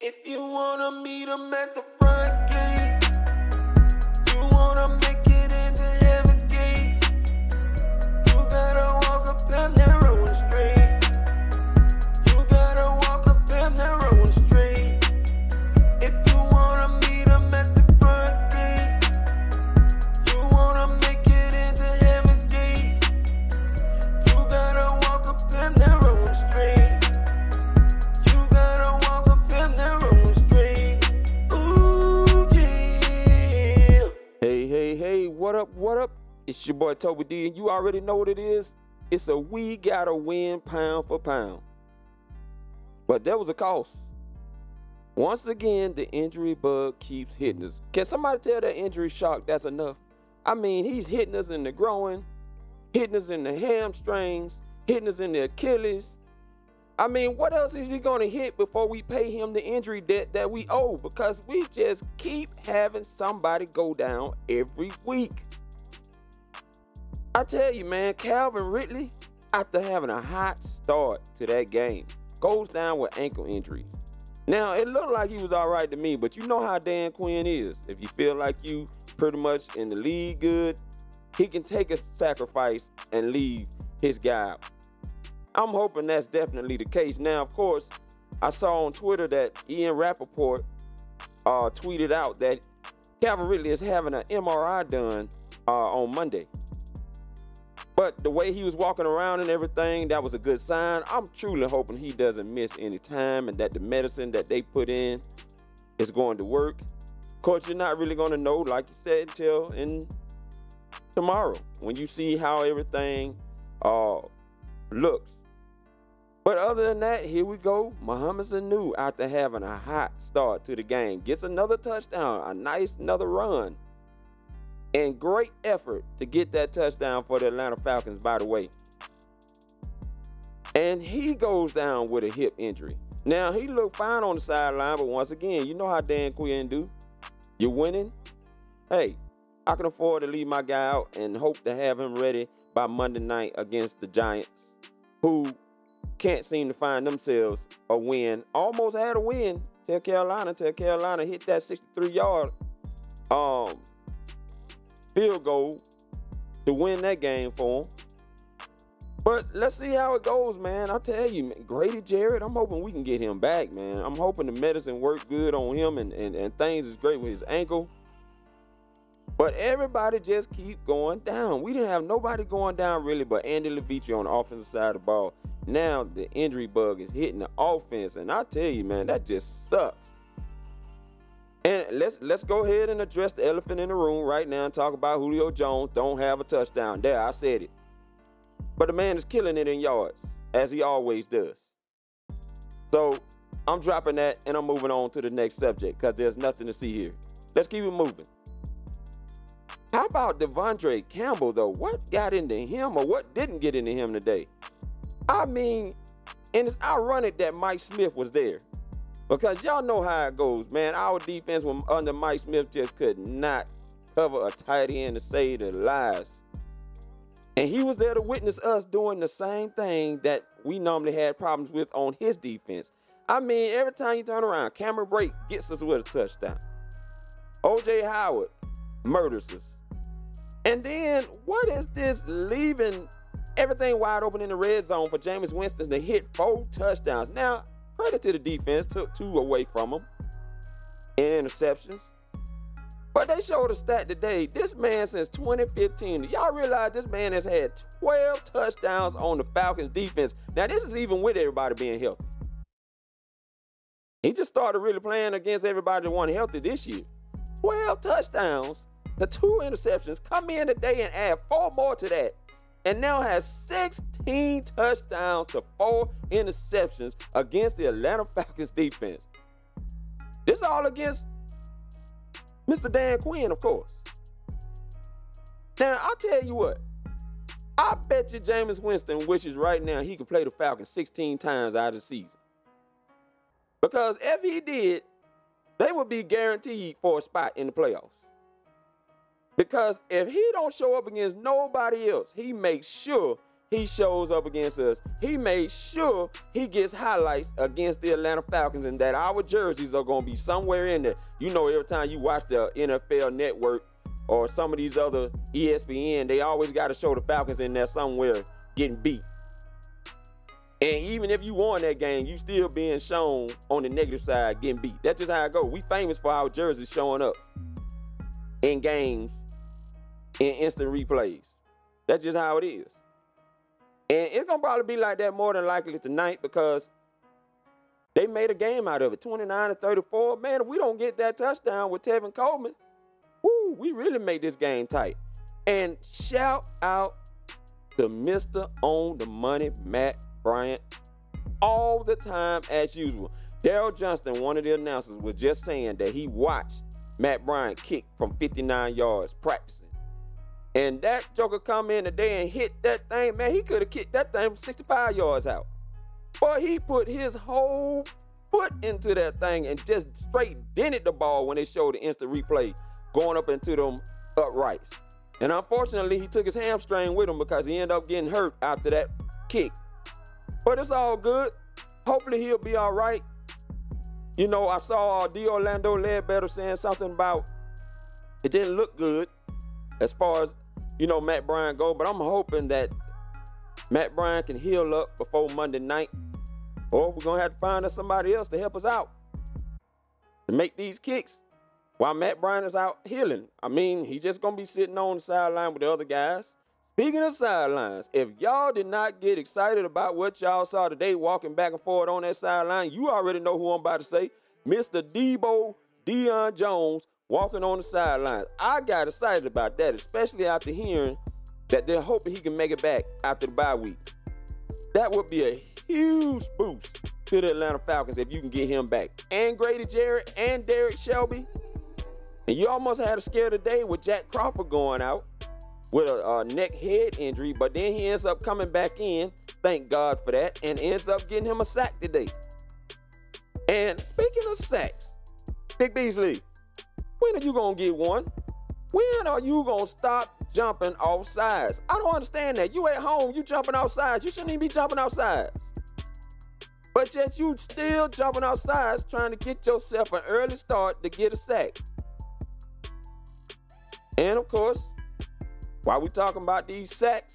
If you wanna meet him at the front gate, you wanna make it into heaven's gates, you gotta walk up and narrow and straight. You gotta walk up and narrow and straight. If you wanna meet him at the front gate, you wanna make it into heaven's gates, you gotta walk up and narrow and straight. Hey, what up, what up? It's your boy Toby D, and you already know what it is. It's a we gotta win pound for pound. But there was a cost. Once again, the injury bug keeps hitting us. Can somebody tell that injury shock that's enough? I mean, he's hitting us in the groin, hitting us in the hamstrings, hitting us in the Achilles. I mean, what else is he going to hit before we pay him the injury debt that we owe? Because we just keep having somebody go down every week. I tell you, man, Calvin Ridley, after having a hot start to that game, goes down with ankle injuries. Now, it looked like he was all right to me, but you know how Dan Quinn is. If you feel like you pretty much in the league good, he can take a sacrifice and leave his guy out. I'm hoping that's definitely the case. Now, of course, I saw on Twitter that Ian Rappaport tweeted out that Calvin Ridley is having an MRI done on Monday. But the way he was walking around and everything, that was a good sign. I'm truly hoping he doesn't miss any time and that the medicine that they put in is going to work. Of course, you're not really going to know, like you said, until tomorrow when you see how everything looks. But other than that, here we go. Mohamed Sanu, after having a hot start to the game, gets another touchdown, a nice another run, and great effort to get that touchdown for the Atlanta Falcons, by the way. And he goes down with a hip injury. Now, he looked fine on the sideline, but once again, you know how Dan Quinn do. You're winning. Hey, I can afford to leave my guy out and hope to have him ready by Monday night against the Giants, who can't seem to find themselves a win. Almost had a win till Carolina hit that 63-yard field goal to win that game for them. But let's see how it goes, man. I tell you, man, Grady Jarrett, I'm hoping we can get him back, man. I'm hoping the medicine worked good on him and things is great with his ankle. But everybody just keep going down. We didn't have nobody going down really but Andy Levitre on the offensive side of the ball. Now the injury bug is hitting the offense, and I tell you, man, that just sucks. And let's go ahead and address the elephant in the room right now and talk about Julio Jones don't have a touchdown. There, I said it. But the man is killing it in yards, as he always does. So I'm dropping that, and I'm moving on to the next subject because there's nothing to see here. Let's keep it moving. How about Devondre Campbell, though? What got into him or what didn't get into him today? I mean, and it's ironic that Mike Smith was there because y'all know how it goes, man. Our defense under Mike Smith just could not cover a tight end to save their lives. And he was there to witness us doing the same thing that we normally had problems with on his defense. I mean, every time you turn around, Cameron Brake gets us with a touchdown. O.J. Howard murders us. And then what is this leaving everything wide open in the red zone for Jameis Winston to hit 4 touchdowns? Now, credit to the defense, took 2 away from him in interceptions. But they showed a stat today. This man since 2015, y'all realize this man has had 12 touchdowns on the Falcons defense. Now, this is even with everybody being healthy. He just started really playing against everybody that wasn't healthy this year. 12 touchdowns. The 2 interceptions, come in today and add 4 more to that, and now has 16 touchdowns to 4 interceptions against the Atlanta Falcons defense. This all against Mr. Dan Quinn, of course. Now, I'll tell you what. I bet you Jameis Winston wishes right now he could play the Falcons 16 times out of the season. Because if he did, they would be guaranteed for a spot in the playoffs. Because if he don't show up against nobody else, he makes sure he shows up against us, he made sure he gets highlights against the Atlanta Falcons and that our jerseys are going to be somewhere in there. You know, every time you watch the NFL Network or some of these other ESPN, they always got to show the Falcons in there somewhere getting beat. And even if you won that game, you still being shown on the negative side getting beat. That's just how it goes. We famous for our jerseys showing up in games in instant replays. That's just how it is. And it's going to probably be like that more than likely tonight because they made a game out of it, 29-34. Man, if we don't get that touchdown with Tevin Coleman, woo, we really made this game tight. And shout out to Mr. On the Money, Matt Bryant, all the time as usual. Daryl Johnston, one of the announcers, was just saying that he watched Matt Bryant kick from 59 yards practicing. And that joker come in today and hit that thing, man, he could have kicked that thing from 65 yards out. But he put his whole foot into that thing and just straight dented the ball when they showed the instant replay going up into them uprights. And unfortunately, he took his hamstring with him because he ended up getting hurt after that kick. But it's all good. Hopefully he'll be all right. You know, I saw D. Orlando Ledbetter saying something about it didn't look good as far as, you know, Matt Bryant go, but I'm hoping that Matt Bryant can heal up before Monday night, or we're going to have to find us somebody else to help us out to make these kicks while Matt Bryant is out healing. I mean, he's just going to be sitting on the sideline with the other guys. Speaking of sidelines, if y'all did not get excited about what y'all saw today walking back and forth on that sideline, you already know who I'm about to say. Mr. Deion Jones walking on the sidelines. I got excited about that, especially after hearing that they're hoping he can make it back after the bye week. That would be a huge boost to the Atlanta Falcons if you can get him back. And Grady Jarrett and Derek Shelby. And you almost had a scare today with Jack Crawford going out with a neck head injury, but then he ends up coming back in, thank God for that, and ends up getting him a sack today. And speaking of sacks, Big Beasley, when are you going to get one? When are you going to stop jumping off sides? I don't understand that. You at home, you jumping off sides. You shouldn't even be jumping off sides. But yet you still jumping off sides trying to get yourself an early start to get a sack. And of course, while we talking about these sacks,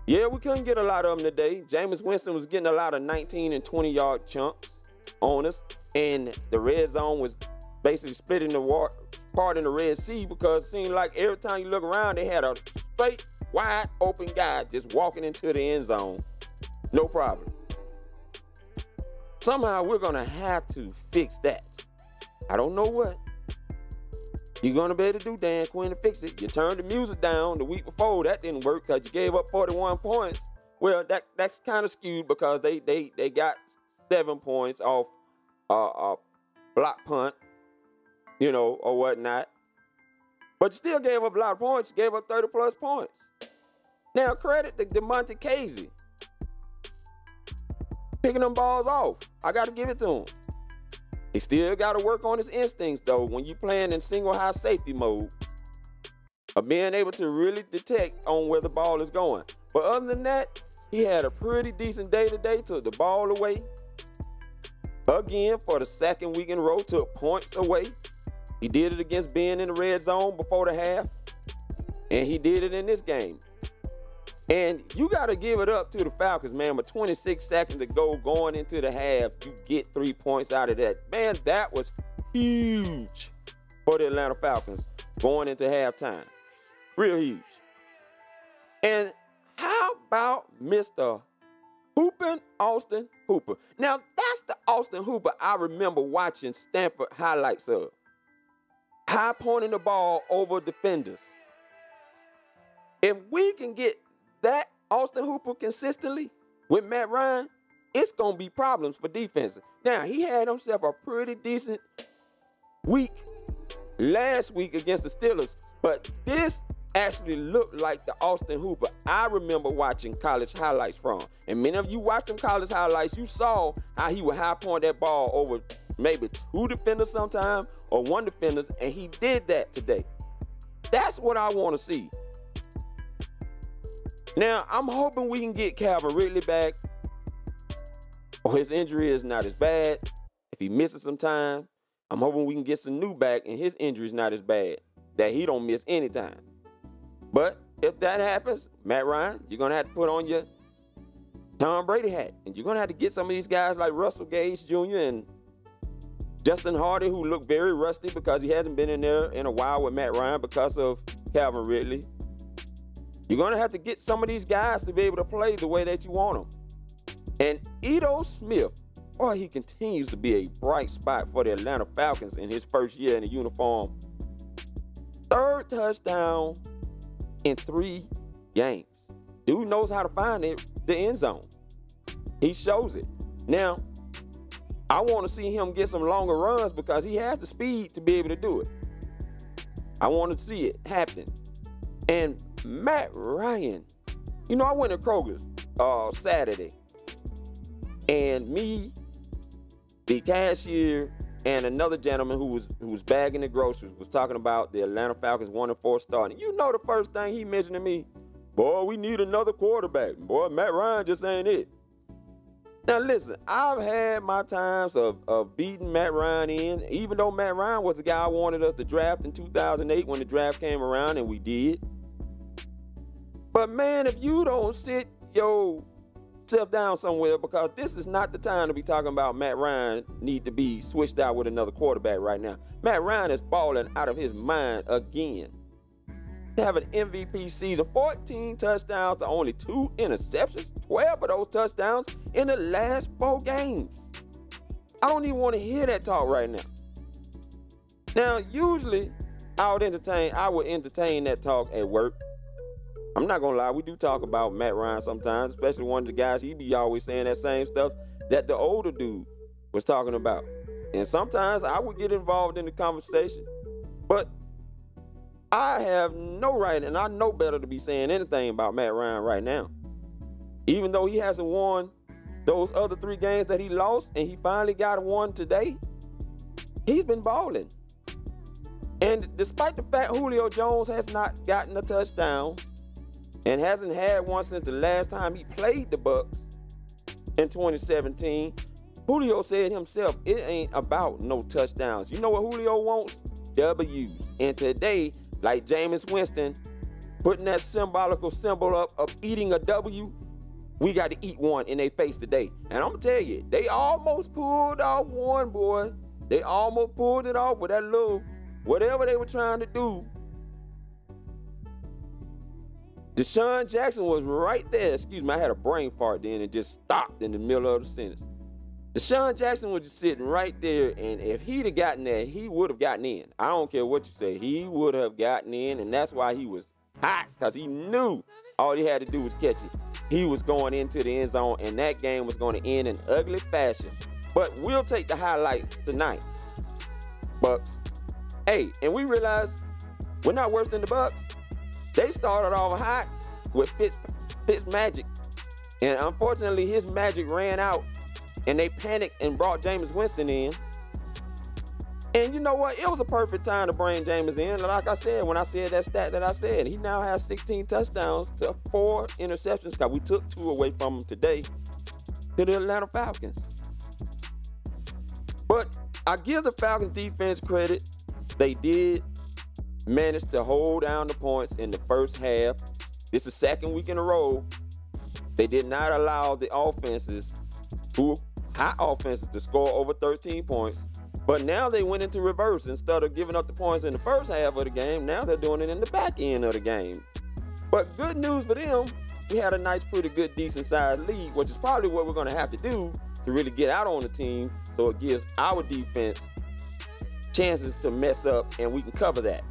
yeah, we couldn't get a lot of them today. Jameis Winston was getting a lot of 19 and 20-yard chunks on us, and the red zone was basically splitting the part in the Red Sea because it seemed like every time you look around, they had a straight, wide open guy just walking into the end zone. No problem. Somehow we're going to have to fix that. I don't know what you're going to be able to do, Dan Quinn, to fix it. You turned the music down the week before. That didn't work because you gave up 41 points. Well, that's kind of skewed because they got 7 points off a block punt, you know, or whatnot. But you still gave up a lot of points. You gave up 30-plus points. Now, credit to DeMonte Casey picking them balls off. I got to give it to him. He still got to work on his instincts, though, when you're playing in single high safety mode, of being able to really detect on where the ball is going. But other than that, he had a pretty decent day today, took the ball away. Again, for the second week in a row, took points away. He did it against being in the red zone before the half, and he did it in this game. And you got to give it up to the Falcons, man. With 26 seconds to go going into the half, you get 3 points out of that. Man, that was huge for the Atlanta Falcons going into halftime. Real huge. And how about Mr. Hoopin' Austin Hooper? Now, that's the Austin Hooper I remember watching Stanford highlights of. High pointing the ball over defenders. If we can get that Austin Hooper consistently with Matt Ryan, it's going to be problems for defenses. Now, he had himself a pretty decent week last week against the Steelers, but this actually looked like the Austin Hooper I remember watching college highlights from. And many of you watched them college highlights, you saw how he would high point that ball over maybe 2 defenders sometime or 1 defender, and he did that today. That's what I want to see. Now, I'm hoping we can get Calvin Ridley back, or his injury is not as bad. If he misses some time, I'm hoping we can get some new back and his injury is not as bad, that he don't miss any time. But if that happens, Matt Ryan, you're going to have to put on your Tom Brady hat. And you're going to have to get some of these guys like Russell Gage Jr. and Justin Hardy, who look very rusty because he hasn't been in there in a while with Matt Ryan because of Calvin Ridley. You're going to have to get some of these guys to be able to play the way that you want them. And Ito Smith, boy, he continues to be a bright spot for the Atlanta Falcons in his first year in the uniform. 3rd touchdown in 3 games. Dude knows how to find the end zone. He shows it. Now, I want to see him get some longer runs because he has the speed to be able to do it. I want to see it happen. And Matt Ryan, you know, I went to Kroger's Saturday, and me, the cashier, and another gentleman who was bagging the groceries was talking about the Atlanta Falcons 1-4 starting. You know, the first thing he mentioned to me, boy, we need another quarterback. Boy, Matt Ryan just ain't it. Now listen, I've had my times of beating Matt Ryan in, even though Matt Ryan was the guy I wanted us to draft in 2008 when the draft came around, and we did. But man, if you don't sit yourself down somewhere, because this is not the time to be talking about Matt Ryan need to be switched out with another quarterback right now. Matt Ryan is balling out of his mind again. Have an MVP season, 14 touchdowns to only 2 interceptions, 12 of those touchdowns in the last 4 games. I don't even want to hear that talk right now. Now, usually I would entertain that talk at work. I'm not gonna lie, we do talk about Matt Ryan sometimes, especially one of the guys, he be always saying that same stuff that the older dude was talking about. And sometimes I would get involved in the conversation, but I have no right, and I know better to be saying anything about Matt Ryan right now. Even though he hasn't won those other 3 games that he lost, and he finally got one today, he's been balling. And despite the fact Julio Jones has not gotten a touchdown and hasn't had one since the last time he played the Bucs in 2017, Julio said himself, it ain't about no touchdowns. You know what Julio wants? W's. And today, like Jameis Winston, putting that symbolical symbol up of eating a W, we got to eat one in their face today. And I'm going to tell you, they almost pulled off one, boy. They almost pulled it off with that little, whatever they were trying to do. Deshaun Jackson was right there. Excuse me, I had a brain fart then and just stopped in the middle of the sentence. Deshaun Jackson was just sitting right there, and if he'd have gotten there, he would have gotten in. I don't care what you say. He would have gotten in, and that's why he was hot, because he knew all he had to do was catch it. He was going into the end zone, and that game was going to end in ugly fashion. But we'll take the highlights tonight. Bucks. Hey, and we realize we're not worse than the Bucks. They started off hot with Fitz magic, and unfortunately his magic ran out. And they panicked and brought Jameis Winston in. And you know what? It was a perfect time to bring Jameis in. Like I said, when I said that stat that I said, he now has 16 touchdowns to 4 interceptions, because we took 2 away from him today to the Atlanta Falcons. But I give the Falcons defense credit. They did manage to hold down the points in the first half. This is the 2nd week in a row. They did not allow the offenses, high offenses, to score over 13 points. But now they went into reverse. Instead of giving up the points in the first half of the game, now they're doing it in the back end of the game. But good news for them, we had a nice, pretty good, decent-sized lead, which is probably what we're going to have to do to really get out on the team, so it gives our defense chances to mess up, and we can cover that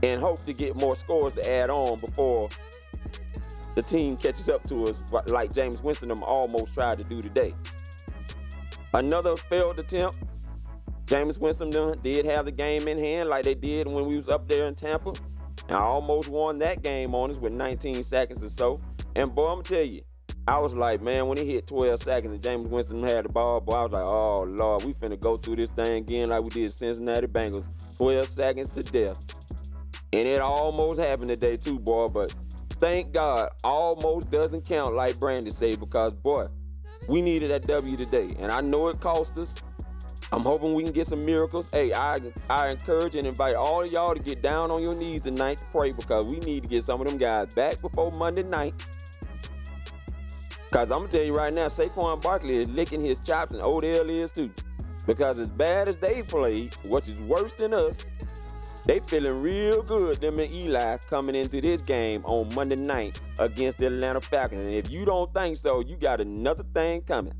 and hope to get more scores to add on before the team catches up to us, like Jameis Winston almost tried to do today. Another failed attempt. Jameis Winston did have the game in hand like they did when we was up there in Tampa. And I almost won that game on us with 19 seconds or so. And boy, I'm going to tell you, I was like, man, when he hit 12 seconds and Jameis Winston had the ball, boy, I was like, oh, Lord, we finna go through this thing again like we did Cincinnati Bengals. 12 seconds to death. And it almost happened today too, boy, but thank God, almost doesn't count like Brandon said, because, boy, we needed that W today. And I know it cost us. I'm hoping we can get some miracles. Hey, I encourage and invite all of y'all to get down on your knees tonight to pray, because we need to get some of them guys back before Monday night. Because I'm going to tell you right now, Saquon Barkley is licking his chops, and Odell is too. Because as bad as they played, which is worse than us, they feeling real good, them and Eli, coming into this game on Monday night against the Atlanta Falcons. And if you don't think so, you got another thing coming.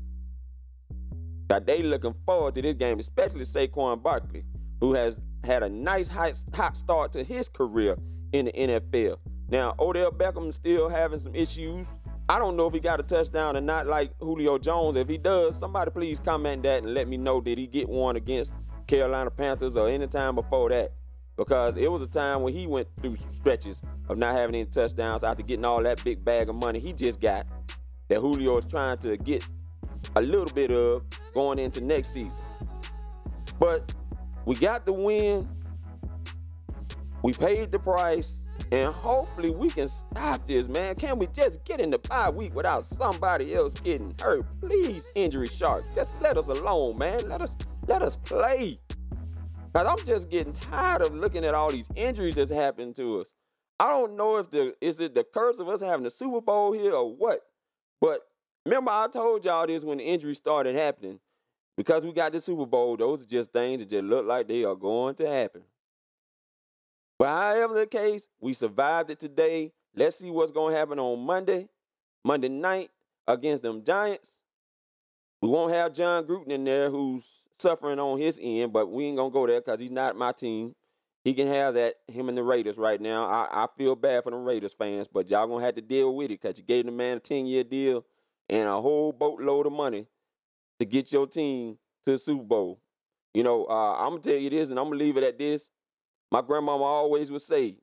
That they looking forward to this game, especially Saquon Barkley, who has had a nice hot start to his career in the NFL. Now, Odell Beckham still having some issues. I don't know if he got a touchdown or not, like Julio Jones. If he does, somebody please comment that and let me know, did he get one against Carolina Panthers or any time before that? Because it was a time when he went through stretches of not having any touchdowns after getting all that big bag of money he just got, that Julio is trying to get a little bit of going into next season. But we got the win. We paid the price. And hopefully we can stop this, man. Can we just get in the bye week without somebody else getting hurt? Please, Injury Shark, just let us alone, man. Let us play. Because I'm just getting tired of looking at all these injuries that's happening to us. I don't know if is it the curse of us having the Super Bowl here or what. But remember, I told y'all this when the injuries started happening. Because we got the Super Bowl, those are just things that just look like they are going to happen. But however the case, we survived it today. Let's see what's going to happen on Monday night against them Giants. We won't have John Gruden in there, who's suffering on his end, but we ain't going to go there because he's not my team. He can have that, him and the Raiders right now. I feel bad for the Raiders fans, but y'all going to have to deal with it because you gave the man a 10-year deal and a whole boatload of money to get your team to the Super Bowl. You know, I'm going to tell you this, and I'm going to leave it at this. My grandmama always would say,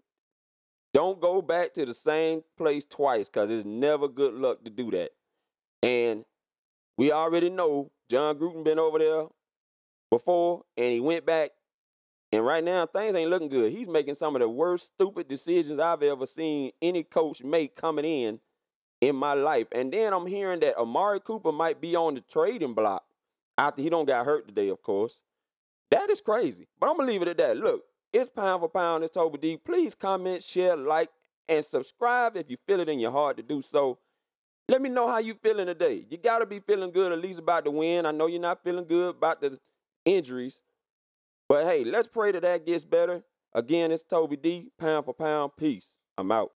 don't go back to the same place twice because it's never good luck to do that. And we already know John Gruden been over there before, and he went back. And right now, things ain't looking good. He's making some of the worst stupid decisions I've ever seen any coach make coming in my life. And then I'm hearing that Amari Cooper might be on the trading block after he don't got hurt today, of course. That is crazy. But I'm going to leave it at that. Look. It's Pound for Pound. It's Toby D. Please comment, share, like, and subscribe if you feel it in your heart to do so. Let me know how you feeling today. You got to be feeling good at least about the win. I know you're not feeling good about the injuries. But, hey, let's pray that gets better. Again, it's Toby D. Pound for Pound. Peace. I'm out.